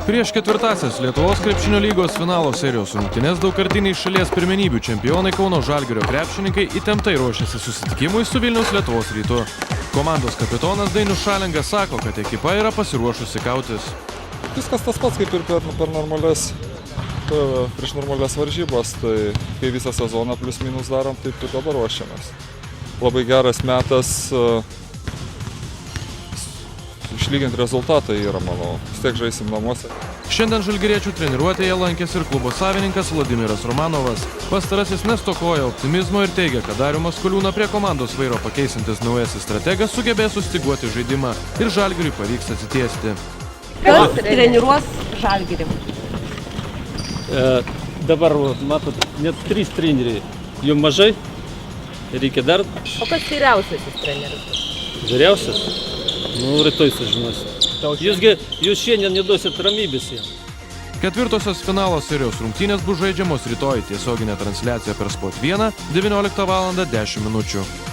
Prieš ketvirtąsias Lietuvos krepšinio lygos finalo serijos rungtynes daugkartiniai šalies pirmenybių čempionai Kauno Žalgirio krepšininkai įtemptai ruošiasi susitikimui su Vilniaus Lietuvos Rytu. Komandos kapitonas Dainius Šalenga sako, kad ekipa yra pasiruošusi kautis. Viskas tas pats kaip ir prieš normalias varžybas, tai kai visą sezoną plius minus darom, taip ir dabar ruošiamės. Labai geras metas išlyginti rezultatą yra, manau. Vis tiek žaisim namuose. Šiandien žalgiriečių treniruotėje lankėsi ir klubo savininkas Vladimiras Romanovas. Pastarasis nestokoja optimizmo ir teigia, kad Darių Maskoliūną prie komandos vairo pakeisintis naujasis strategas sugebės sustyguoti žaidimą ir Žalgiriui pavyks atsitiesti. Kas treniruos Žalgirį? Dabar, matot, net 3 treneriai. Jums mažai? Reikia dar? O kas vyriausiasis treneris? Vyriausias? Nu, rytoj sužinosit. Jūs šiandien neduosit ramybės jam. Ketvirtosios finalo serijos rungtynės bus žaidžiamos rytoj, tiesioginė transliacija per Sport 1 19:10 min.